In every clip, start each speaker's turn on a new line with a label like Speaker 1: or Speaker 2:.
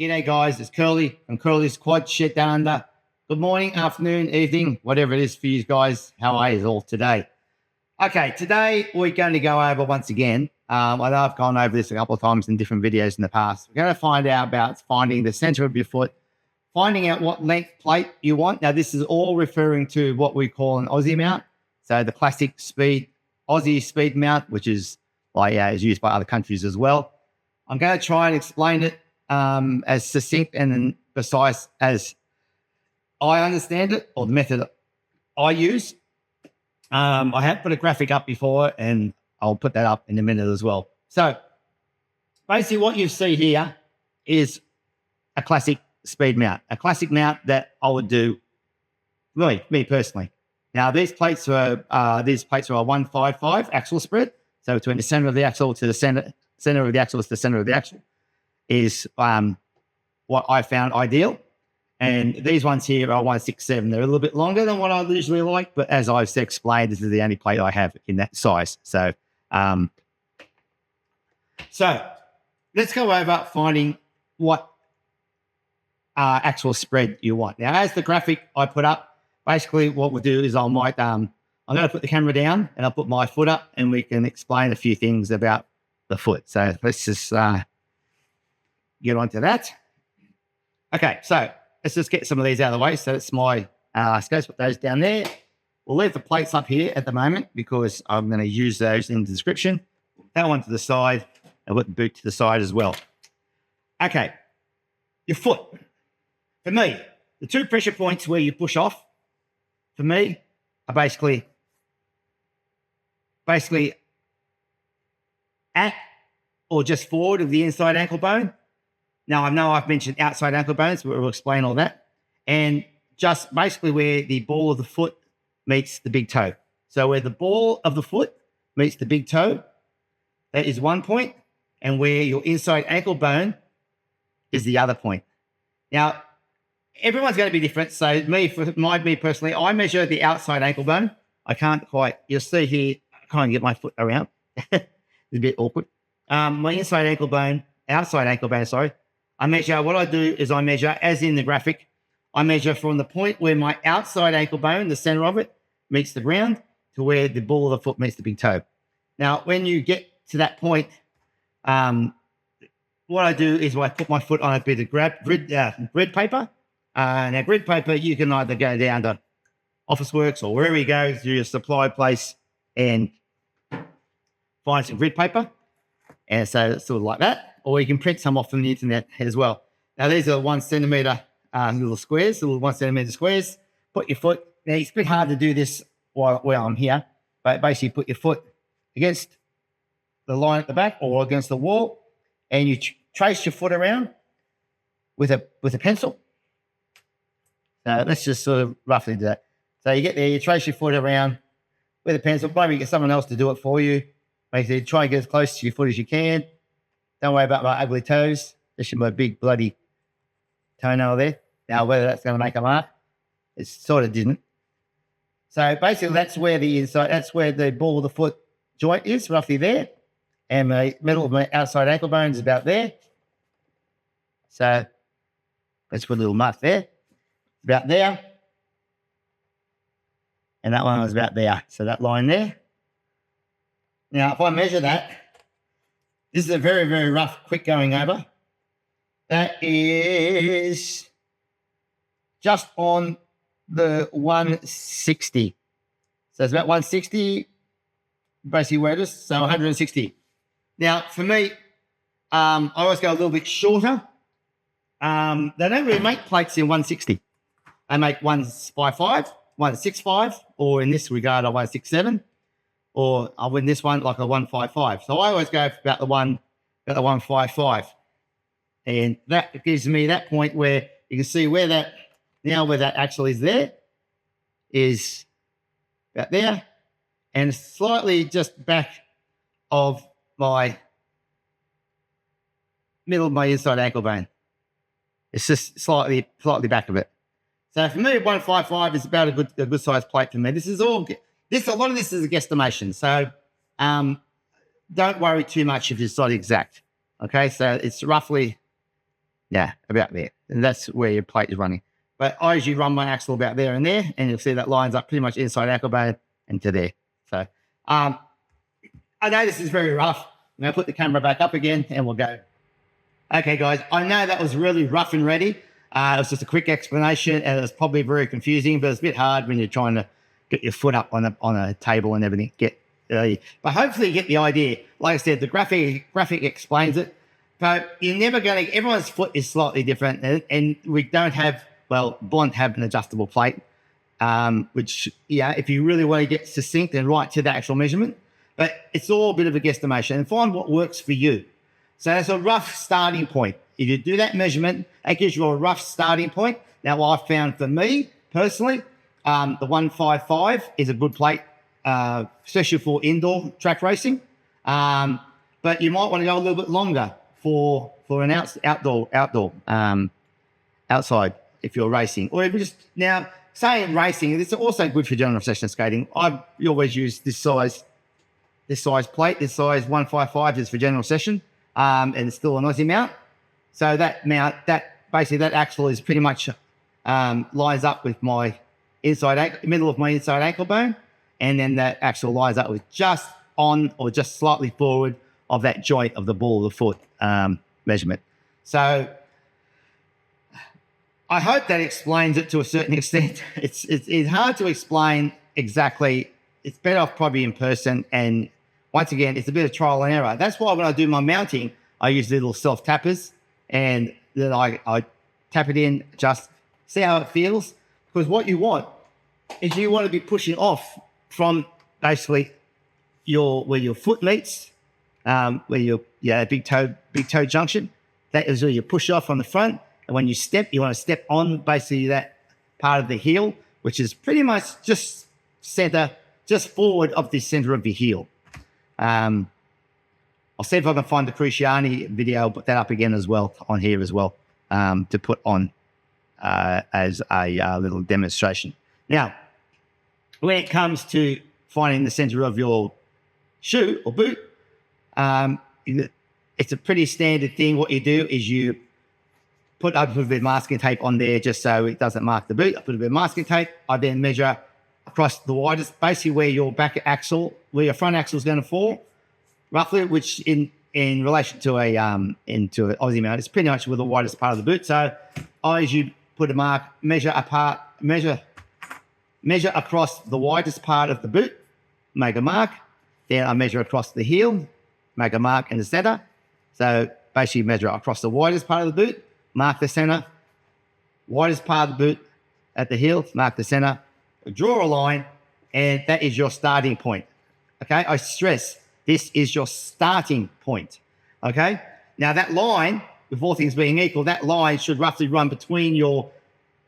Speaker 1: G'day guys, it's Curly from Curly's Quad Shed Down Under. Good morning, afternoon, evening, whatever it is for you guys. How are you all today? Okay, today we're going to go over once again. I know I've gone over this a couple of times in different videos in the past. We're going to find out about finding the center of your foot, finding out what length plate you want. Now, this is all referring to what we call an Aussie mount. So the classic Aussie speed mount, which is is used by other countries as well. I'm going to try and explain it as succinct and precise as I understand it, or the method I use. I have put a graphic up before, and I'll put that up in a minute as well. So basically what you see here is a classic speed mount, a classic mount that I would do, really, me personally. Now, these plates are a 155 axle spread. So between the center of the axle to the center of the axle to the center of the axle is what I found ideal. And these ones here are 167. They're a little bit longer than what I usually like, but as I've explained, this is the only plate I have in that size. So, let's go over finding what actual spread you want. Now, as the graphic I put up, basically what we'll do is I'm going to put the camera down and I'll put my foot up and we can explain a few things about the foot. So let's just get on to that. Okay, so let's just get some of these out of the way. So it's my let's put those down there. We'll leave the plates up here at the moment because I'm going to use those in the description. That one to the side and put the boot to the side as well. Okay, your foot. For me, the two pressure points where you push off, for me, are basically at or just forward of the inside ankle bone. Now, I know I've mentioned outside ankle bones, but we'll explain all that. And just basically where the ball of the foot meets the big toe. So where the ball of the foot meets the big toe, that is one point. And where your inside ankle bone is the other point. Now, everyone's going to be different. So me personally, I measure the outside ankle bone. I can't quite, you'll see here, I can't get my foot around. It's a bit awkward. My outside ankle bone, I measure, what I do is I measure, as in the graphic, I measure from the point where my outside ankle bone, the center of it, meets the ground to where the ball of the foot meets the big toe. Now, when you get to that point, what I do is I put my foot on a bit of grid paper. Now, grid paper, you can either go down to Officeworks or wherever you go to your supply place and find some grid paper. And so it's sort of like that. Or you can print some off from the internet as well. Now, these are 1 centimeter little squares, little 1 centimeter squares. Put your foot, now it's a bit hard to do this while I'm here, but basically put your foot against the line at the back or against the wall, and you trace your foot around with a pencil. So let's just sort of roughly do that. So you get there, you trace your foot around with a pencil. Maybe get someone else to do it for you. Basically, try and get as close to your foot as you can. Don't worry about my ugly toes, especially my big bloody toenail there. Now, whether that's going to make a mark, it sort of didn't. So basically, that's where the ball of the foot joint is, roughly there. And the middle of my outside ankle bone is about there. So let's put a little mark there. About there. And that one was about there. So that line there. Now, if I measure that, this is a very, very rough, quick going over. That is just on the 160. So it's about 160, basically where it is, so 160. Now, for me, I always go a little bit shorter. They don't really make plates in 160. They make 155, 165, or in this regard, a 167. Or I'll win this one like a 155. So I always go for about the 155. And that gives me that point where you can see where that actually is there is about there. And slightly just back of my middle of my inside ankle bone. It's just slightly back of it. So for me, 155 is about a good size plate for me. A lot of this is a guesstimation. So don't worry too much if it's not exact. Okay, so it's roughly Yeah, about there. And that's where your plate is running. But I usually run my axle about there and there, and you'll see that lines up pretty much inside ankle bone and to there. So I know this is very rough. I'm going to put the camera back up again and we'll go. Okay, guys, I know that was really rough and ready. It was just a quick explanation, and it was probably very confusing, but it's a bit hard when you're trying to get your foot up on a table and everything. But hopefully you get the idea. Like I said, the graphic explains it. But you're never going to, everyone's foot is slightly different, and we don't have, well, Bond have an adjustable plate, which, yeah, if you really want to get succinct and right to the actual measurement, but it's all a bit of a guesstimation, and find what works for you. So that's a rough starting point. If you do that measurement, that gives you a rough starting point. Now, what I found for me personally, the 155 is a good plate, especially for indoor track racing. But you might want to go a little bit longer for an outside if you're racing, or even just now saying racing. It's also good for general session skating. You always use this size plate. This size 155 is for general session. And it's still an Aussie mount. So that mount, that axle is pretty much lines up with my middle of my inside ankle bone, and then that axle lines up with just on or just slightly forward of that joint of the ball of the foot measurement. So I hope that explains it to a certain extent. It's hard to explain exactly. It's better off probably in person, and once again, it's a bit of trial and error. That's why when I do my mounting, I use little self-tappers, and then I tap it in, just see how it feels. Because what you want is you want to be pushing off from basically where your foot meets, where your big toe junction. That is where you push off on the front. And when you step, you want to step on basically that part of the heel, which is pretty much just forward of the center of your heel. I'll see if I can find the Cruciani video. I'll put that up again as well on here as well, to put on as a little demonstration. Now, when it comes to finding the center of your shoe or boot, it's a pretty standard thing. What you do is you put a bit of masking tape on there just so it doesn't mark the boot. I put a bit of masking tape. I then measure across the widest, basically where your back axle, where your front axle is going to fall, roughly, which in relation to into an Aussie mount, it's pretty much with the widest part of the boot. So I usually put a mark, measure across the widest part of the boot, make a mark. Then I measure across the heel, make a mark in the center. So basically measure across the widest part of the boot, mark the center, widest part of the boot at the heel, mark the center, draw a line, and that is your starting point. Okay, I stress this is your starting point. Okay, now that line, with all things being equal, that line should roughly run between your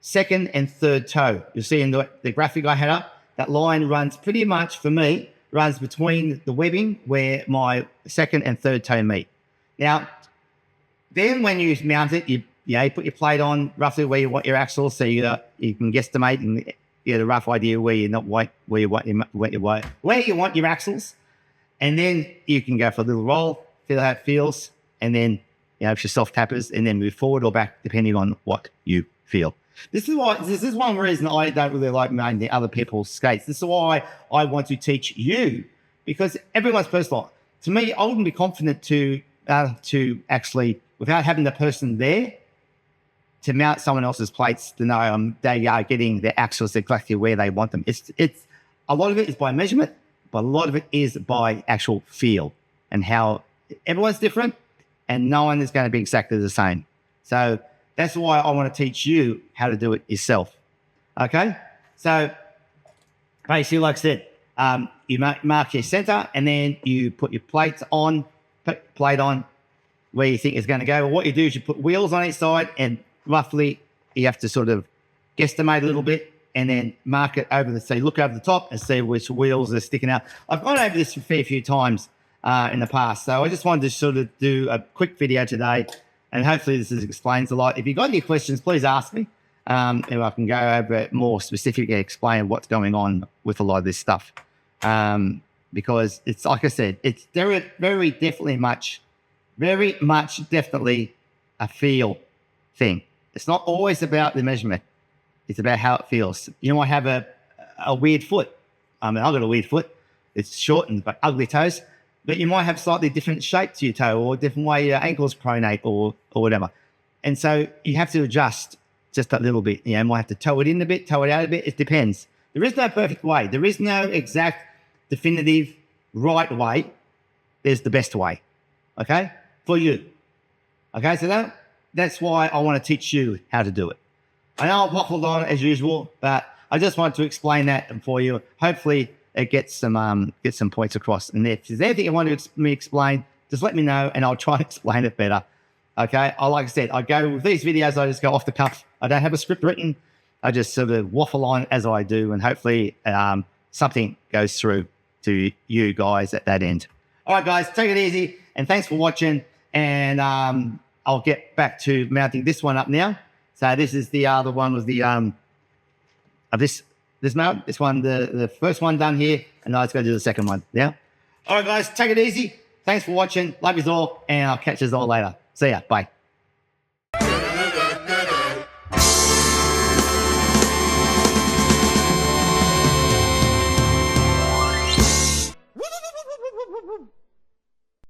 Speaker 1: second and third toe. You'll see in the graphic I had up, that line runs pretty much, for me, runs between the webbing where my second and third toe meet. Now, then when you mount it, you put your plate on roughly where you want your axle, so you can guesstimate and get a rough idea where you want your axles, and then you can go for a little roll, feel how it feels, and then if your soft tappers, and then move forward or back depending on what you feel. This is one reason I don't really like making other people's skates. This is why I want to teach you, because everyone's personal. To me, I wouldn't be confident to actually, without having the person there, to mount someone else's plates, to know they are getting their axles exactly where they want them. It's a lot of it is by measurement, but a lot of it is by actual feel and how everyone's different, and no one is going to be exactly the same. So that's why I want to teach you how to do it yourself. Okay, so basically, like I said, you mark your center, and then you put your plates on, plate on where you think it's going to go. Well, what you do is you put wheels on each side, and roughly you have to sort of guesstimate a little bit, and then mark it over look over the top and see which wheels are sticking out. I've gone over this a fair few times in the past, so I just wanted to sort of do a quick video today, and hopefully this explains a lot. If you've got any questions, please ask me, and I can go over it more specifically, explain what's going on with a lot of this stuff. Because it's, like I said, it's very, very definitely a feel thing. It's not always about the measurement. It's about how it feels. You might have a weird foot. I mean, I've got a weird foot. It's short and got ugly toes, but you might have slightly different shape to your toe or a different way your ankles pronate or whatever. And so you have to adjust just a little bit. You might have to toe it in a bit, toe it out a bit. It depends. There is no perfect way. There is no exact, definitive, right way. There's the best way, okay, for you. Okay, so that's why I want to teach you how to do it. I know I've waffled on as usual, but I just wanted to explain that for you. Hopefully it gets some points across. And if there's anything you want me to explain, just let me know and I'll try to explain it better. Okay, like I said, I go with these videos, I just go off the cuff. I don't have a script written. I just sort of waffle on as I do, and hopefully something goes through to you guys at that end. All right, guys, take it easy, and thanks for watching. And I'll get back to mounting this one up now. So this is the other one with the of this mount. This one, the first one done here, and now let's go do the second one. Yeah. All right, guys, take it easy. Thanks for watching. Love you all, and I'll catch you all later. See ya. Bye.